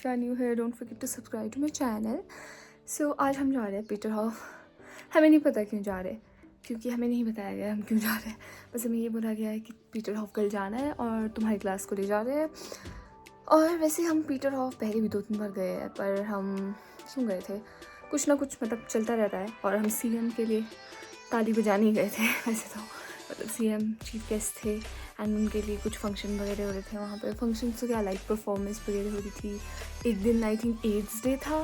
If you are new here don't forget to subscribe to my channel. So आज हम जा रहे हैं पीटर हॉफ। हमें नहीं पता क्यों जा रहे हैं, क्योंकि हमें नहीं बताया गया हम क्यों जा रहे हैं। बस हमें ये बोला गया है कि पीटर हॉफ कल जाना है और तुम्हारी क्लास को ले जा रहे हैं। और वैसे हम पीटर हॉफ पहले भी 2-3 बार गए हैं, पर हम क्यों गए थे, कुछ ना कुछ मतलब चलता रहता है। और हम CM के लिए ताली बजाने ही गए थे वैसे तो, मतलब CM चीफ गेस्ट थे एंड उनके लिए कुछ फंक्शन वगैरह हो रहे थे वहाँ पे। फंक्शन तो क्या, लाइव परफॉर्मेंस वगैरह हो रही थी। एक दिन आई थिंक एड्स डे था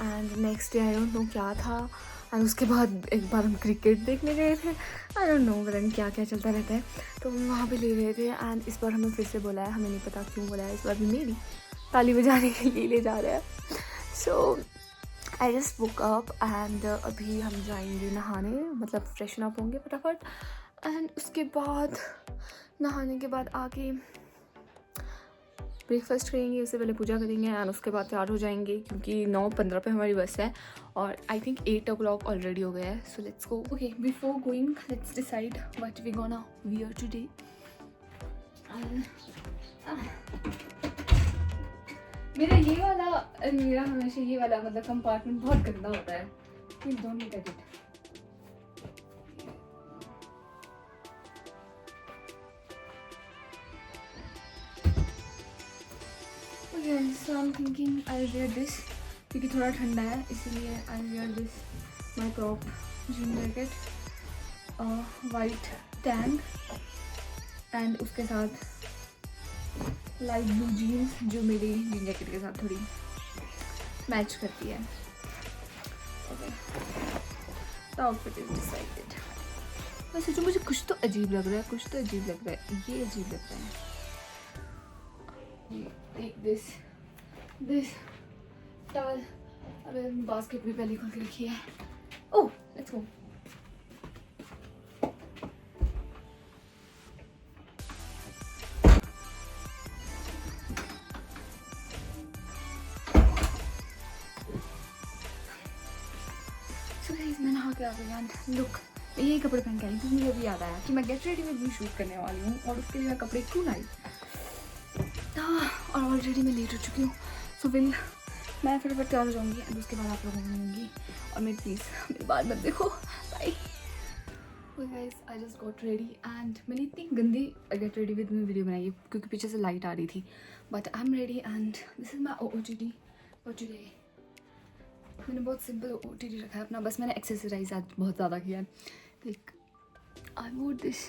and next day I don't know क्या था। एंड उसके बाद एक बार हम क्रिकेट देखने गए थे। आई डोंट नो पता नहीं क्या क्या चलता रहता है। तो हम वहाँ पे ले गए थे एंड इस बार हमें फिर से बोला है, हमें नहीं पता क्यों बोला है। इस बार भी मेरी ताली बजाने के लिए ले जा रहे हैं। So I just woke up and अभी हम जाएंगे नहाने, मतलब फ्रेशन अप होंगे फटाफट। एंड उसके बाद नहाने के बाद आके ब्रेकफास्ट करेंगे, उससे पहले पूजा करेंगे एंड उसके बाद तैयार हो जाएंगे, क्योंकि 9:15 पे हमारी बस है और आई थिंक 8 o'clock ऑलरेडी हो गया है। So let's go. Okay, before going let's decide what we gonna wear today. मेरा हमेशा ये वाला मतलब कंपार्टमेंट बहुत गंदा होता है। Please don't look at it. Okay, so I'm thinking I'll wear this क्योंकि थोड़ा ठंडा है, इसीलिए I'll wear this my crop jean jacket, white tank and उसके साथ light blue jeans जो मेरी jean jacket के साथ थोड़ी मैच करती है। Okay, the outfit is decided। मैं सोचूं मुझे कुछ तो अजीब लग रहा है, कुछ तो अजीब लग रहा है, ये अजीब लग रहा है। Take this towel। अबे बास्केट भी पहले खोल के रखी है। ओह लेट्स गो। सो गाइस मैं नहा के आ गई एंड लुक, मैं यही कपड़े पहन के आई क्योंकि मुझे अभी याद आया कि मैं gate ready with me shoot करने वाली हूँ और उसके लिए मैं कपड़े क्यों लाई। और ऑलरेडी मैं लेट हो चुकी हूँ। सो विल मैं फटाफट तैयार हो जाऊँगी एंड उसके बाद आप लोगों को मिलूँगी। और मेरी प्लीज़ मेरी बात मत देखो। Bye guys, I just got ready and मैंने इतनी गंदी get ready with me video बनाई है क्योंकि पीछे से लाइट आ रही थी, but I am ready and this is my OOTD for today. मैंने बहुत सिंपल OOTD रखा है अपना, बस मैंने एक्सरसाइज आज बहुत ज़्यादा किया है। लाइक आई वोर दिस,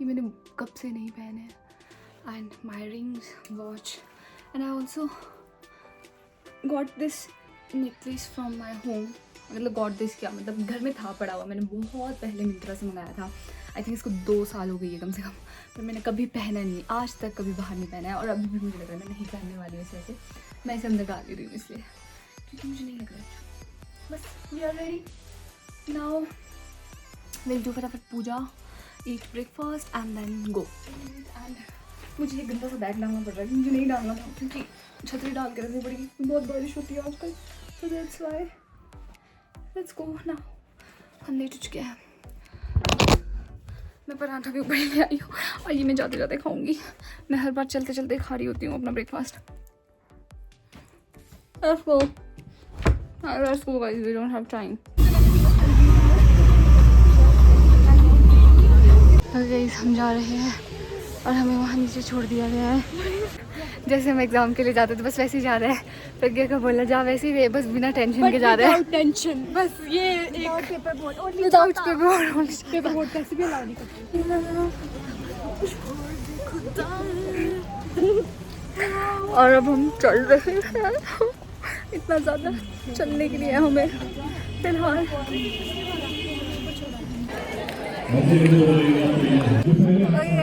ये मैंने कब से नहीं पहने हैं। And my rings, watch, and I also got this necklace from my home। मतलब got this क्या, मतलब घर में था पड़ा हुआ, मैंने बहुत पहले मिंत्रा से मंगाया था। आई थिंक इसको 2 साल हो गई है कम से कम, पर मैंने कभी पहना नहीं, आज तक कभी बाहर नहीं पहना है। और अभी भी मुझे लग रहा है मैं नहीं पहनने वाली हूँ ऐसे। मैं इसे अंदर डाल रही हूँ इसलिए क्योंकि मुझे नहीं लग रहा है। बस we are ready now, will do फटाफट puja, eat breakfast and then go. And मुझे ये गंदा सा बैग डालना पड़ रहा है, मुझे नहीं डालना था क्योंकि छतरी डाल के रखनी पड़ेगी, बहुत बारिश होती है आजकल। सो that's why let's go now. हम लेट हो चुके हैं। मैं पराठा भी ऊपर ले आई हूँ और ये मैं जाते जाते खाऊंगी। मैं हर बार चलते चलते खा रही होती हूँ अपना breakfast. Let's go guys, we don't have time. Guys हम जा रहे हैं और हमें वहाँ नीचे छोड़ दिया गया है। जैसे हम एग्जाम के लिए जाते थे बस वैसे ही जा रहे हैं। प्रज्ञा का बोला जा वैसे ही, बस बिना टेंशन के जा रहे हैं। टेंशन बस ये एक पेपर बोर्ड कैसे भी अलाउ नहीं करते। और अब हम चल रहे हैं। इतना ज़्यादा चलने के लिए हमें फिलहाल।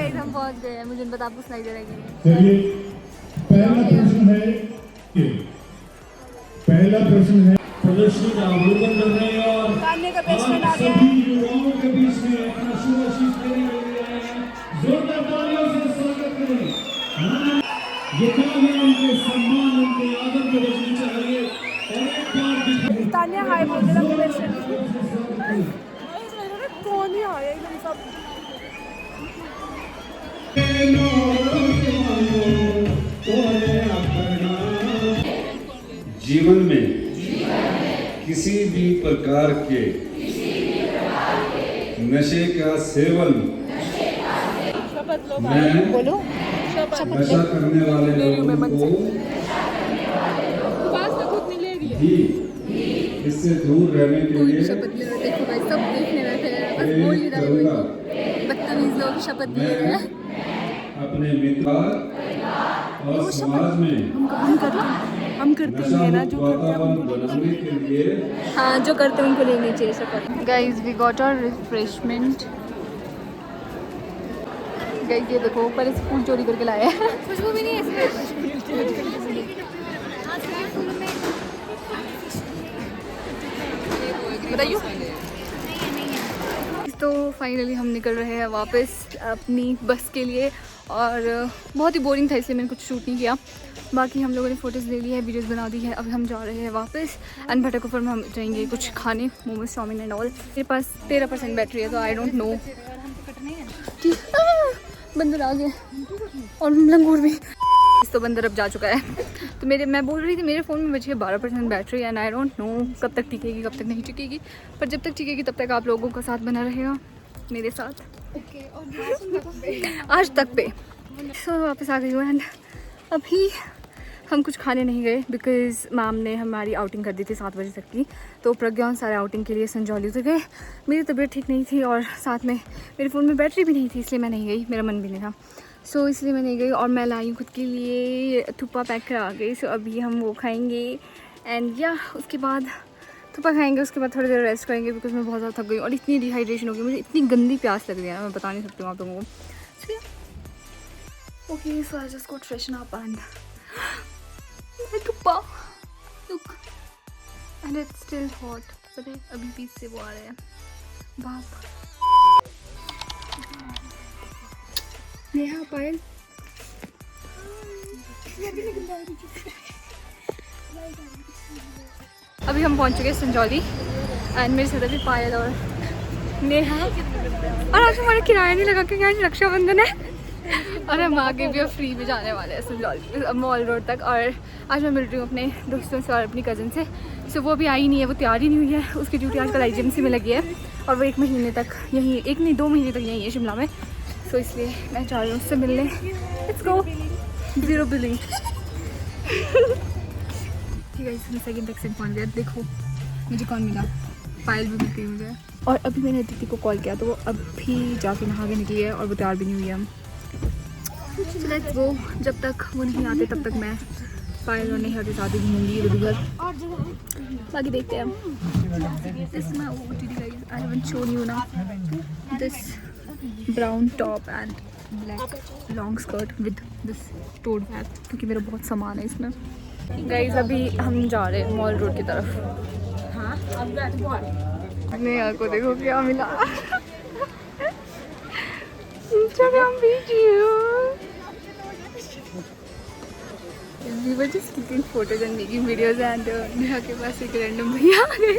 हम पहुंच गए हैं, मुझे पता आपको सुनाई दे रहा है। पहला प्रश्न है प्रदर्शनी का अवलोकन करने और सभी युवाओं के बीच में अपना शुभाशीष देने के लिए आए हैं। जोरदार तालियों से स्वागत करें। ये काव्य उनके सम्मान, उनके आदर को बचनी चाहिए। और एक बार तान्या हाय बोलने लगे मेरे से। कौन ही आया एकदम सब। जीवन में किसी भी प्रकार के नशे का सेवन मैं नशा करने वाले लोगों को भी इससे दूर रहने के लिए शपथ ले रहे, देखो भाई सब देखने बैठे हैं, बस बोल नहीं रहे कोई, बदतमीज लोग शपथ ले रहे हैं। अपने मित्र और समाज में हम करते नशा हैं ना मुक्त जो वातावरण बनाने के लिए हाँ जो करते हैं उनको लेनी चाहिए शपथ। Guys we got our refreshment. Guys ये देखो ऊपर से फूल चोरी करके लाए हैं। खुशबू भी नहीं है इसमें। बताइए। तो फाइनली हम निकल रहे हैं वापस अपनी बस के लिए और बहुत ही बोरिंग था इसलिए मैंने कुछ शूट नहीं किया। बाकी हम लोगों ने फ़ोटोज़ ले ली है, वीडियोज़ बना दी है। अब हम जा रहे हैं वापस एंड भटकपुर में हम जाएंगे कुछ खाने, मोमोज, चाउमीन एंड ऑल। मेरे पास 13% बैटरी है तो आई डोंट नो। बंदर आ गया और लंगूर भी। तो बंदर अब जा चुका है। तो मैं बोल रही थी मेरे फ़ोन में बची है 12% battery and I don't know कब तक टिकेगी कब तक नहीं टिकेगी, पर जब तक टिकेगी तब तक आप लोगों का साथ बना रहेगा मेरे साथ। आज तक पे सो वापस आ गई हूँ एंड अभी हम कुछ खाने नहीं गए बिकॉज़ मैम ने हमारी आउटिंग कर दी थी 7 बजे तक की। तो प्रज्ञा सारे आउटिंग के लिए संजौली उतर गए। मेरी तबीयत ठीक नहीं थी और साथ में मेरे फ़ोन में बैटरी भी नहीं थी इसलिए मैं नहीं गई, मेरा मन भी नहीं था। सो इसलिए मैं नहीं गई और मैं लाई खुद के लिए थुप्पा पैक करा गई। सो अभी हम वो खाएंगे एंड या उसके बाद थुप्पा खाएंगे, उसके बाद थोड़ी देर रेस्ट करेंगे बिकॉज मैं बहुत ज़्यादा थक गई और इतनी डिहाइड्रेशन हो गई, मुझे इतनी गंदी प्यास लग रही है ना, मैं बता नहीं सकती हूँ आप लोगों को। Okay so I just got freshen up and thukpa look and it's still hot. पता है अभी भी से वो आ रहे हैं बाप। नेहा पायल अभी हम पहुंच चुके हैं संजौली एंड मेरे साथ अभी पायल और नेहा। और आज हमारा किराया नहीं लगा क्योंकि आज रक्षाबंधन है और हम आगे भी फ्री में जाने वाले हैं संजौली मॉल रोड तक। और आज मैं मिल रही हूँ अपने दोस्तों से और अपनी कज़न से। सो वो भी आई नहीं है, वो तैयार ही नहीं हुई है। उसकी ड्यूटी आजकल IGMC में लगी है और वो 1 महीने तक यहीं, 1 नहीं 2 महीने तक यहीं है शिमला में। सो इसलिए मैं जा रही हूँ उससे मिलने। Let's go. 0 बिलिंग। ठीक है इसमें सेकंड तक से पहुँच गया। देखो मुझे कौन मिला, पायल भी मिल गई मुझे। और अभी मैंने दीदी को कॉल किया तो वो अभी जाके नहा के निकली है और वो तैयार भी नहीं हुई है। So let's go। जब तक वो नहीं आते तब तक मैं पायल और नेहा के साथ ही घूमूंगी इधर उधर, बाकी देखते हैं हम। This is my OOTD guys, I haven't shown you now this brown top and black long skirt with this tote bag क्योंकि मेरा बहुत सामान है इसमें। गाइज अभी हम जा रहे हैं मॉल रोड की तरफ। हाँ नेहा को देखो क्या मिला। Instagram video. We were just clicking photos and making videos and Neha के पास एक रैंडम भैया आ गए।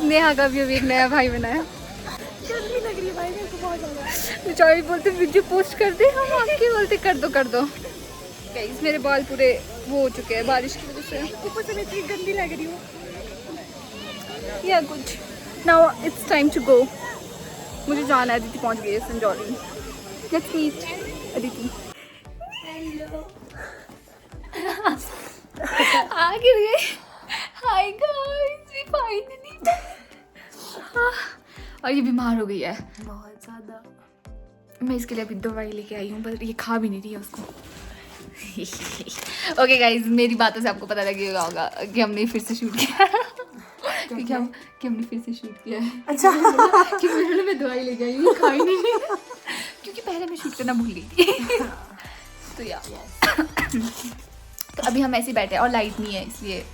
नेहा का भी अभी एक नया भाई बनाया। जल्दी लग रही है भाई मेरे को बहुत ज़्यादा। बेचारी बोलते वीडियो पोस्ट कर दे, हम आपके बोलते कर दो कर दो। गाइस मेरे बाल पूरे वो हो चुके हैं बारिश की वजह से, ऊपर से मैं इतनी गंदी लग रही हूँ। या कुछ। Now it's time to go. मुझे जाना है, अदिति पहुंच गई है Sanjauli. Let's meet Aditi. Hello. आ गए। Hi guys we finally. और ये बीमार हो गई है बहुत ज़्यादा। मैं इसके लिए अभी दवाई लेके आई हूँ पर ये खा भी नहीं रही है उसको। ओके गाइज मेरी बातों से आपको पता लगेगा होगा कि हमने फिर से शूट किया क्योंकि हमने फिर से शूट किया है। अच्छा कि मैं दवाई लेके आई हूँ, खाई नहीं क्योंकि पहले मैं शूट करना भूल गई थी। तो या तो अभी हम ऐसे बैठे हैं और लाइट नहीं है इसलिए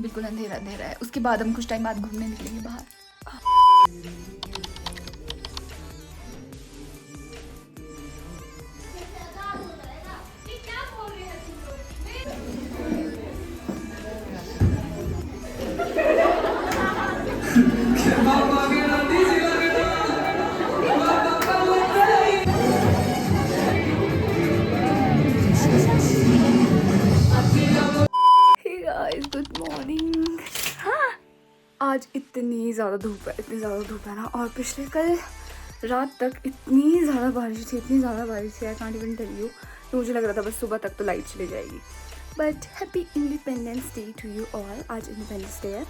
बिल्कुल अंधेरा अंधेरा है। उसके बाद हम कुछ टाइम बाद घूमने निकलेंगे बाहर। आज इतनी ज़्यादा धूप है, इतनी ज़्यादा धूप है ना। और पिछले कल रात तक इतनी ज़्यादा बारिश थी, इतनी ज़्यादा बारिश थी, I can't even tell you. तो मुझे लग रहा था बस सुबह तक तो लाइट चली जाएगी। But happy independence day to you all. आज इंडिपेंडेंस डे है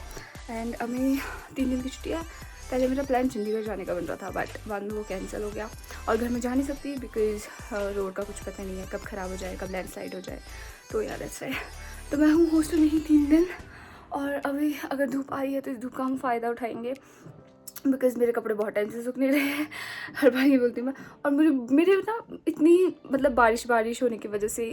एंड हमें 3 दिन की छुट्टी है। पहले मेरा प्लान चंडीगढ़ जाने का बन रहा था बट बाद में वो कैंसिल हो गया। और घर में जा नहीं सकती बिकॉज रोड का कुछ पता नहीं है, कब ख़राब हो जाए, कब लैंडस्लाइड हो जाए। तो यार ऐसा है। तो मैं हूँ हॉस्टल में ही 3 दिन। और अभी अगर धूप आई है तो इस धूप का हम फ़ायदा उठाएंगे बिकॉज़ मेरे कपड़े बहुत टाइम से सूख नहीं रहे हैं। हर बार ये बोलती हूँ मैं। और मेरे ना इतनी मतलब बारिश होने की वजह से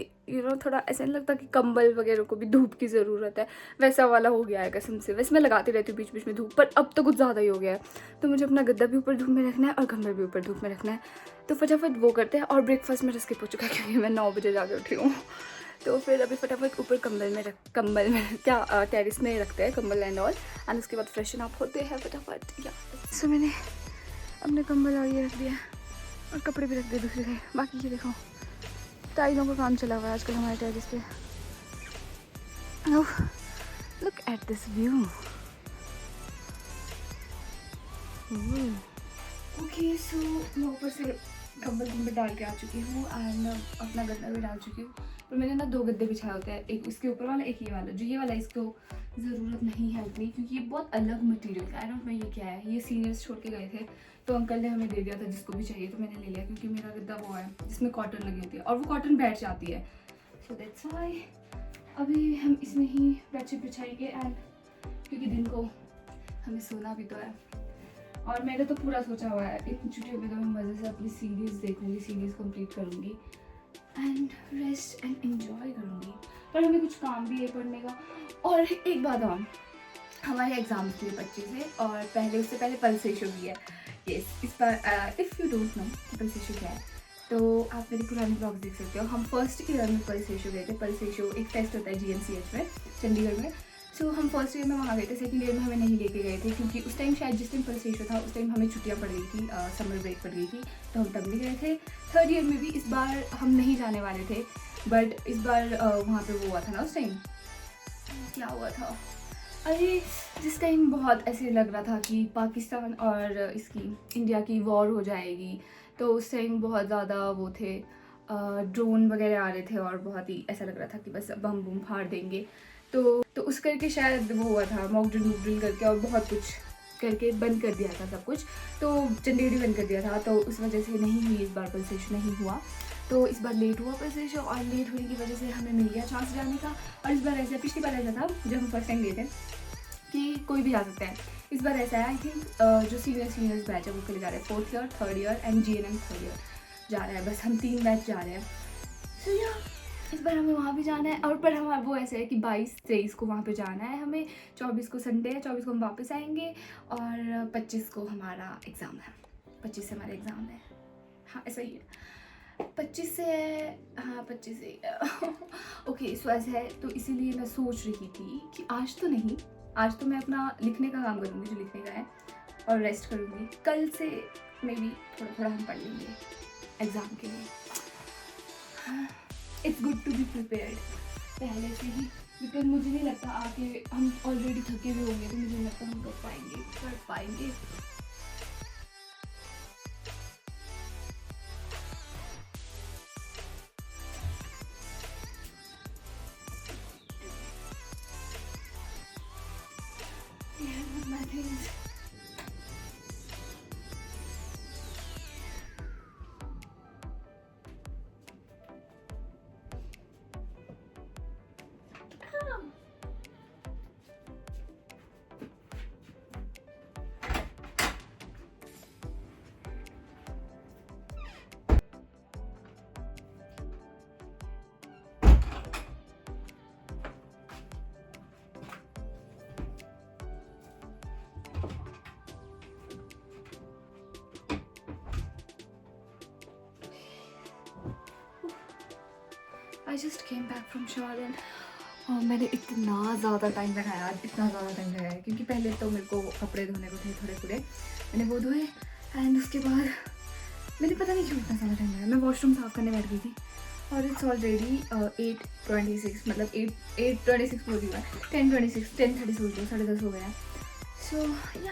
थोड़ा ऐसा नहीं लगता कि कंबल वगैरह को भी धूप की ज़रूरत है, वैसा वाला हो गया है कसम से। वैसे मैं लगाती रहती हूँ बीच बीच में धूप, पर अब तो कुछ ज़्यादा ही हो गया है। तो मुझे अपना गद्दा भी ऊपर धूप में रखना है और कंबल भी ऊपर धूप में रखना है। तो फटाफट वो करते हैं। और ब्रेकफास्ट मेरा स्किप हो चुका है क्योंकि मैं 9 बजे जाके उठी हूँ। तो फिर अभी फटाफट ऊपर कंबल में क्या टेरिस में रखते हैं कंबल एंड ऑल। एंड उसके बाद फ्रेशन अप होते हैं फटाफट। या सो मैंने अपने कंबल और ये रख दिया और कपड़े भी रख दिए दूसरी साइड। बाकी ये देखो टाइलों का काम चला हुआ है आजकल हमारे टेरिस पे। Look at this view. Okay so मैं ऊपर से कंबल में डाल के आ चुकी हूँ एंड अपना गद्दा भी डाल चुकी हूँ। पर मैंने ना 2 गद्दे बिछाए होते हैं, एक इसके ऊपर वाला, एक ये वाला। जो ये वाला इसको ज़रूरत नहीं है उतनी क्योंकि ये बहुत अलग मटेरियल का है। आई डोंट नो ये क्या है। ये सीनियर्स छोड़ के गए थे तो अंकल ने हमें दे दिया था, जिसको भी चाहिए तो मैंने ले लिया क्योंकि मेरा गद्दा वो है जिसमें कॉटन लगी होती है और वो कॉटन बैठ जाती है। सो दैट्स व्हाई अभी हम इसमें ही बेडशीट बिछाएंगे एंड क्योंकि दिन को हमें सोना भी तो है। और मैंने तो पूरा सोचा हुआ है इतनी छुट्टियों में तो मैं मज़े से अपनी सीरीज़ देखूँगी, सीरीज़ कंप्लीट करूँगी एंड रेस्ट एंड एंजॉय करूँगी। पर हमें कुछ काम भी है पढ़ने का। और एक बात और, हमारे एग्ज़ाम्स भी 25 से और उससे पहले पल्स रेशो भी है। यस, इस पर if you don't know pulse ratio क्या है तो आप मेरी पुरानी ब्लॉग्स देख सकते हो। हम फर्स्ट ईयर में पल्स रेशो गए थे। पल्स रेशो एक टेस्ट होता है GNCH में चंडीगढ़ में। सो हम फर्स्ट ईयर में वहाँ गए थे, सेकंड ईयर में हमें नहीं लेके गए थे क्योंकि उस टाइम शायद जिस टाइम पल्स रेशो था उस टाइम हमें छुट्टियाँ पड़ गई थी, समर ब्रेक पड़ गई थी तो हम तब नहीं गए थे। थर्ड ईयर में भी इस बार हम नहीं जाने वाले थे बट इस बार वहाँ पे वो हुआ था ना, उस टाइम क्या हुआ था, अरे जिस टाइम बहुत ऐसे लग रहा था कि पाकिस्तान और इसकी इंडिया की वॉर हो जाएगी। तो उस टाइम बहुत ज़्यादा वो थे, ड्रोन वगैरह आ रहे थे और बहुत ही ऐसा लग रहा था कि बस बम बुम फाड़ देंगे। तो उस करके शायद वो हुआ था, मॉक ड्रिल करके और बहुत कुछ करके बंद कर दिया था सब कुछ। तो चंडीगढ़ ही बंद कर दिया था तो उस वजह से नहीं हुई इस बार पल्स रेशो, नहीं हुआ। तो इस बार लेट हुआ पल्स रेशो और लेट होने की वजह से हमें मिल गया चांस जाने का। और इस बार ऐसा, पिछली बार ऐसा था जब हम फर्स्ट टाइम गए थे कि कोई भी जा सकता है। इस बार ऐसा है आई थिंक जो सीनियर्स बैच है वो के लिए जा रहे हैं 4th year, 3rd year and GNM 3rd year जा रहा है। बस हम 3 बैच जा रहे हैं। सो या इस बार हमें वहाँ भी जाना है। और पर हमारा वो ऐसा है कि 22-23 को वहाँ पे जाना है हमें, 24 को संडे है, 24 को हम वापस आएंगे और 25 को हमारा एग्ज़ाम है। 25 से हमारा एग्ज़ाम है, हाँ ऐसा ही है, 25 से है, हाँ 25 से ओके। सो ऐसा है तो इसीलिए मैं सोच रही थी कि आज तो मैं अपना लिखने का काम करूँगी जो लिखने का है और रेस्ट करूँगी। कल से मे बी थोड़ा हम पढ़ लेंगे एग्ज़ाम के लिए। It's good to be prepared पहले से ही बिकॉज मुझे नहीं लगता आके हम ऑलरेडी थके हुए होंगे तो मुझे नहीं लगता हम कर पाएंगे। My things. I just came back from Jordan और मैंने इतना ज़्यादा टाइम लगाया क्योंकि पहले तो मेरे को कपड़े धोने को थे थोड़े मैंने वो धोए एंड उसके बाद मैंने पता नहीं क्यों इतना ज़्यादा टाइम लगाया। मैं वॉशरूम साफ़ करने बैठ गई थी और इट्स ऑलरेडी 8:26 मतलब 8:26 बोल रही हूँ, 10:26 10:30 बोल रही हूँ, 10:30 हो गया। सो या,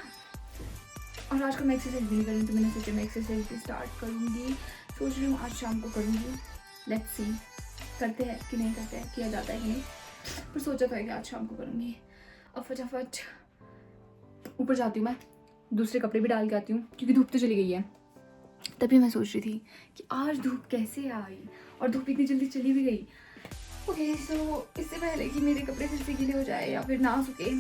और आज को मैं एक्सरसाइज भी नहीं कर रही हूँ, तो मैंने सोचा मैं एक्सरसाइज भी स्टार्ट करूँगी। सोच रही हूँ आज शाम को करूँगी, लेट्स सी करते हैं कि नहीं करते हैं, किया जाता है कि नहीं, पर सोचा था कि आज शाम को करूँगी। अब फटाफट ऊपर जाती हूँ, मैं दूसरे कपड़े भी डाल के आती हूँ क्योंकि धूप तो चली गई है। तभी मैं सोच रही थी कि आज धूप कैसे आई, और धूप इतनी जल्दी चली भी गई। ओके सो इससे पहले कि मेरे कपड़े फिर से गीले हो जाए या फिर ना सूखे,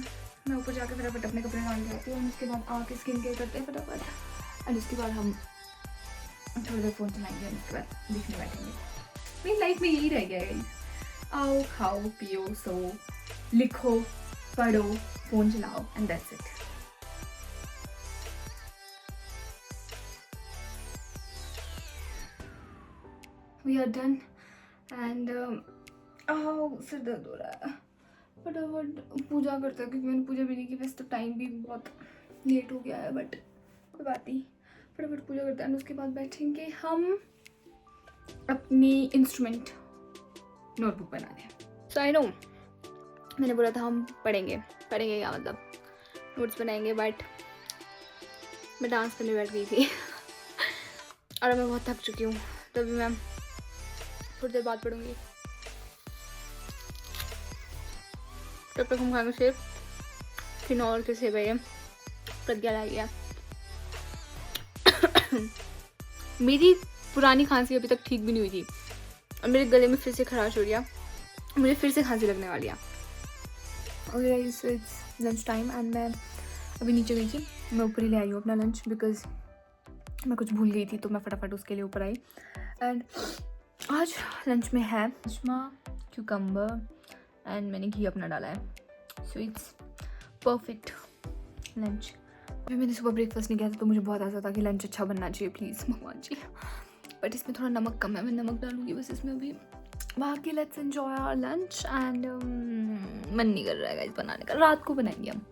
मैं ऊपर जाकर फटाफट अपने कपड़े डाल के आती हूँ, और उसके बाद आके स्किन केयर करते हैं फटाफट, एंड उसके बाद हम थोड़ी देर फ़ोन चलाएंगे, और उसके बाद दिखने बैठेंगे। मेरी लाइफ में यही रह गया है, आओ खाओ पियो सो, लिखो पढ़ो फ़ोन चलाओ, and that's it. We are done and सिर दर्द हो रहा है। फटाफट पूजा करते हैं क्योंकि मैंने पूजा भी नहीं की, वैसे तो टाइम भी बहुत लेट हो गया है, बट कोई बात नहीं, फटाफट पूजा करते हैं, उसके बाद बैठेंगे हम अपनी इंस्ट्रूमेंट नोटबुक बनाने। सो आई नो मैंने बोला था हम पढ़ेंगे क्या मतलब नोट्स बनाएंगे, बट मैं डांस करने बैठ गई थी और मैं बहुत थक चुकी हूँ, तो अभी मैं थोड़ी देर बाद पढ़ूंगी। तब तक हम खाएंगे सेब, किन्नौर के सेब है ये, प्रज्ञा लाई है। मेरी पुरानी खांसी अभी तक ठीक भी नहीं हुई थी, और मेरे गले में फिर से खराश हो रही है, मुझे फिर से खांसी लगने वाली है। Okay guys, so it's lunch time and मैं अभी नीचे गई थी, मैं ऊपर ही ले आई हूँ अपना लंच, बिकॉज मैं कुछ भूल गई थी, तो मैं फटाफट उसके लिए ऊपर आई। एंड आज लंच में है राजमा, क्यूकम्बर, एंड मैंने घी अपना डाला है, सो इट्स परफेक्ट लंच। अभी मैंने सुबह ब्रेकफास्ट नहीं किया था, तो मुझे बहुत ऐसा था कि लंच अच्छा बनना चाहिए प्लीज़ भगवान जी, बट इसमें थोड़ा नमक कम है, मैं नमक डालूंगी बस इसमें अभी। बाकी let's enjoy our lunch and मन नहीं कर रहा है गाइस बनाने का, रात को बनाएंगे हम।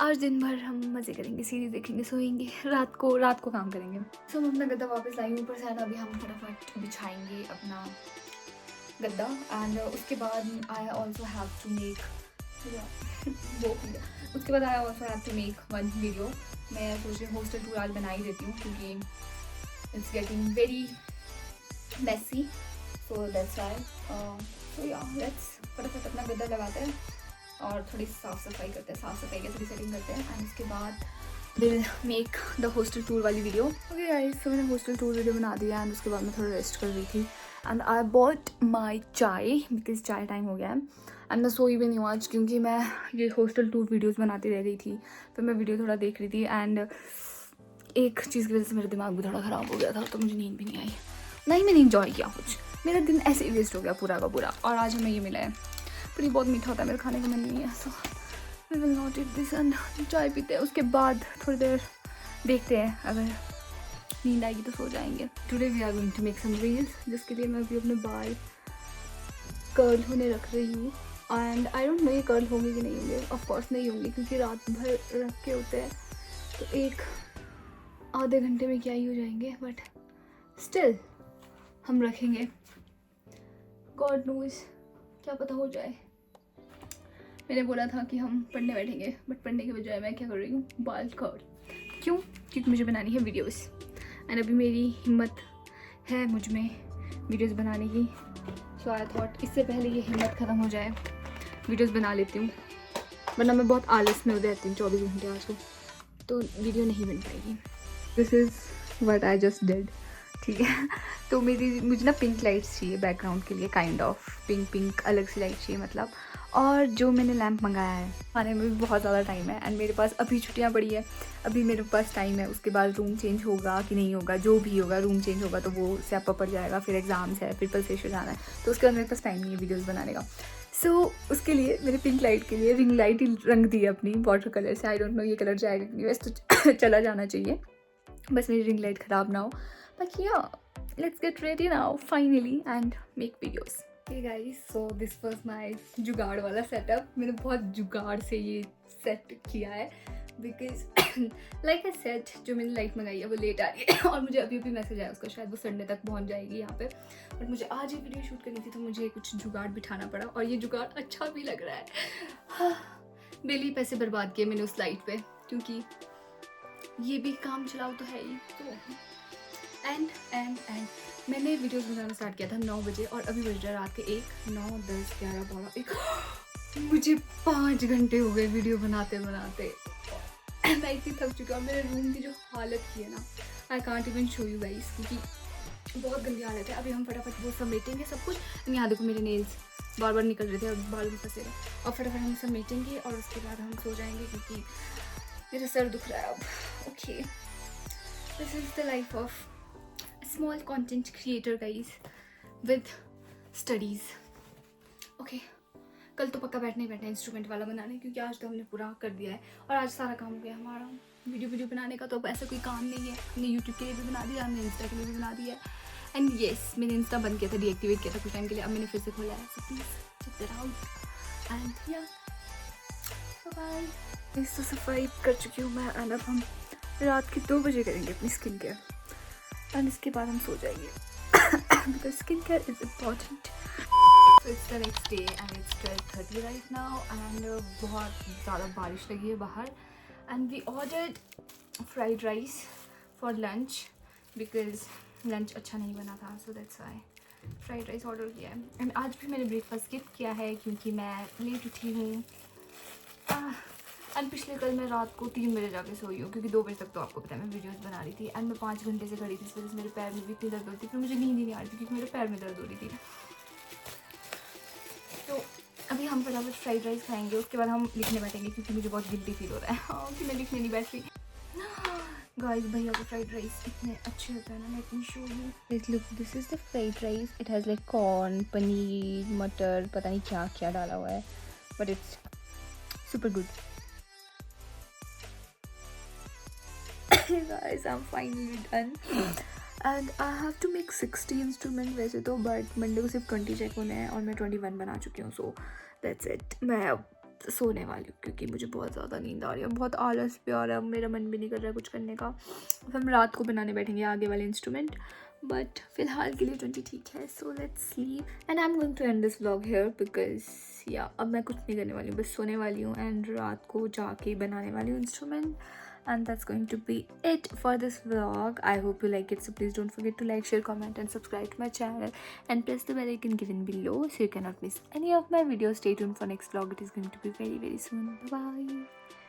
आज दिन भर हम मज़े करेंगे, सीरीज देखेंगे, सोएंगे, रात को काम करेंगे। सो हम अपना गद्दा वापस लाई ऊपर से, अभी हम फटाफट बिछाएंगे अपना गद्दा, एंड उसके बाद I also have to make उसके बाद I also have to make one video. मैं सोच रही हूँ हॉस्टल टूर आज बना ही देती हूँ क्योंकि it's getting very messy, so that's why. So yeah let's फटाफट अपना गद्दा लगाते हैं और थोड़ी साफ़ सफाई करते हैं, साफ़ सफाई की थोड़ी सेटिंग करते हैं, एंड उसके बाद will make the hostel tour वाली वीडियो। ओके गाइस, सो मैंने हॉस्टल टूर वीडियो बना दिया, एंड उसके बाद मैं थोड़ा रेस्ट कर रही थी, एंड आई बॉट माई चाय बिकॉज चाय टाइम हो गया है, एंड मैं सोई भी नहीं हूँ आज क्योंकि मैं ये हॉस्टल टूर वीडियोज़ बनाती रह गई थी, फिर मैं वीडियो थोड़ा देख रही थी, एंड एक चीज़ की वजह से मेरा दिमाग भी थोड़ा ख़राब हो गया था, तो मुझे नींद भी नहीं आई, ना ही मैंने इन्जॉय किया कुछ, मेरा दिन ऐसे ही वेस्ट हो गया पूरा का पूरा। और आज हमें ये मिला है, पर ये बहुत मीठा होता है, मेरे खाने का मन नहीं है, so we will not eat this, and चाय पीते हैं, उसके बाद थोड़ी देर देखते हैं, अगर नींद आएगी तो सो जाएंगे। Today we are going to make some reels, जिसके लिए मैं अभी अपने बाल कर्ल होने रख रही हूँ, एंड आई डोंट नो ये कर्ल होंगे कि नहीं होंगे, ऑफ कोर्स नहीं होंगे क्योंकि रात भर रख के होते हैं, तो एक आधे घंटे में क्या ही हो जाएंगे, बट स्टिल हम रखेंगे, गॉड नोज क्या पता हो जाए। मैंने बोला था कि हम पढ़ने बैठेंगे, बट पढ़ने के बजाय मैं क्या कर रही हूँ, बाल कर्ल। क्यों? क्योंकि मुझे बनानी है वीडियोस, एंड अभी मेरी हिम्मत है मुझ में वीडियोस बनाने की, सो आई थॉट इससे पहले ये हिम्मत ख़त्म हो जाए वीडियोस बना लेती हूँ, वरना मैं बहुत आलस में हो जाती हूँ 24 घंटे आज को, तो वीडियो नहीं बन पाएगी। This is what I just did, ठीक है। तो मुझे ना पिंक लाइट्स चाहिए बैकग्राउंड के लिए, काइंड ऑफ पिंक अलग सी लाइट चाहिए मतलब, और जो मैंने लैंप मंगाया है आने में भी बहुत ज़्यादा टाइम है, एंड मेरे पास अभी छुट्टियां पड़ी है, अभी मेरे पास टाइम है, उसके बाद रूम चेंज होगा कि नहीं होगा, जो भी होगा रूम चेंज होगा तो वो स्यापा पड़ जाएगा, फिर एग्ज़ाम्स है, फिर पल्सेशन जाना है, तो उसके बाद मेरे पास टाइम नहीं है वीडियोज़ बनाने का। सो उसके लिए मैंने पिंक लाइट के लिए रिंग लाइट ही रंग दी है अपनी वाटर कलर से, आई डोंट नो ये कलर जाएगा कि नहीं, वैसे तो चला जाना चाहिए, बस मेरी रिंग लाइट ख़राब ना हो, बाकी या let's get ready now finally and make videos. Hey guys, so this was my जुगाड़ वाला सेटअप, मैंने बहुत जुगाड़ से ये सेट किया है बिकॉज लाइक आई सेड जो मैंने लाइट मंगाई है वो लेट आ रही है और मुझे अभी अभी मैसेज आया उसका, शायद वो संडे तक पहुंच जाएगी यहाँ पे, बट मुझे आज ही वीडियो शूट करनी थी तो मुझे कुछ जुगाड़ बिठाना पड़ा और ये जुगाड़ अच्छा भी लग रहा है। बेली पैसे बर्बाद किए मैंने उस लाइट पे, क्योंकि ये भी काम चलाओ तो है ही। तो एंड मैंने वीडियोस बनाना स्टार्ट किया था 9 बजे और अभी बज रहा है रात के 1, 9, 10, 11, 12, 1। मुझे 5 घंटे हो गए वीडियो बनाते बनाते। मैं इतनी थक चुकी हूँ। मेरे रूम की जो हालत की है ना, आई can't even show you guys, क्योंकि बहुत गंदी हालत है। अभी हम फटाफट वो समेटेंगे सब कुछ। यहाँ देखो मेरे नेल्स बार बार निकल रहे थे और बालों में फंसे रहे, और फटाफट हम समेटेंगे और उसके बाद हम सो जाएंगे, क्योंकि मेरा सर दुख रहा है अब। Okay, this is the life of small content creator guys with studies. Okay, कल तो पक्का बैठना ही बैठना है इंस्ट्रूमेंट वाला बनाने, क्योंकि आज तो हमने पूरा कर दिया है और आज सारा काम हो गया हमारा वीडियो बनाने का। तो अब ऐसा कोई काम नहीं है, हमने यूट्यूब के लिए भी बना दिया, हमने इंस्टा के लिए भी बना दिया है। एंड येस, मैंने इंस्टा बंद किया था, डीएक्टिवेट किया था कुछ टाइम के लिए, अब मैंने फिर से खोला है। So please check it out and yeah bye. इस तो सफाई कर चुकी हूँ मैं, एंड अब हम रात के 2 बजे करेंगे अपनी स्किन केयर, एंड इसके बाद हम सो जाएंगे, because skin care is important. So it's the next day and it's 12:30 right now, and बहुत ज़्यादा बारिश लगी है बाहर, and we ordered fried rice for lunch because lunch अच्छा नहीं बना था, so that's why fried rice order किया है। and आज भी मैंने breakfast skip किया है क्योंकि मैं लेट उठी हूँ, एंड पिछले कल मैं रात को 3 बजे जाके सोई हूँ, क्योंकि 2 बजे तक तो आपको पता है मैं वीडियोस बना रही थी, एंड मैं 5 घंटे से खड़ी थी, इस वजह से मेरे पैर में भी इतनी दर्द होती थी, फिर मुझे नींद ही नहीं आ रही थी क्योंकि मेरे पैर में दर्द हो रही थी। तो अभी हम फटाफट फ्राइड राइस खाएंगे, उसके बाद हम लिखने बैठेंगे, क्योंकि मुझे बहुत गिल्टी फील हो रहा है कि मैं लिखने नहीं बैठ रही। गाइस, भैया को फ्राइड राइस इतने अच्छे होते हैं ना, let me show you. This look, this is the fried rice. It has like corn, paneer, मटर, पता नहीं क्या क्या डाला हुआ है, but it's super good. Guys, I'm finally done and I have to make 60 instrument वैसे तो, बट मंडे को सिर्फ 20 चेक होने हैं और मैं 21 बना चुकी हूँ, सो दैट्स इट। मैं अब सोने वाली हूँ क्योंकि मुझे बहुत ज़्यादा नींद आ रही है, बहुत आलस भी आ रहा है, मेरा मन भी नहीं कर रहा है कुछ करने का। हम रात को बनाने बैठेंगे आगे वाले इंस्ट्रूमेंट, बट फिलहाल के लिए 20 ठीक है, so let's sleep. And I am going to end this vlog here because yeah अब मैं कुछ नहीं करने वाली हूँ, बस सोने वाली हूँ एंड रात को जाके बनाने वाली हूँ instrument. And that's going to be it for this vlog. I hope you like it, so please don't forget to like, share, comment and subscribe to my channel and press the bell icon given below so you cannot miss any of my videos. Stay tuned for next vlog. It is going to be very soon. Bye bye.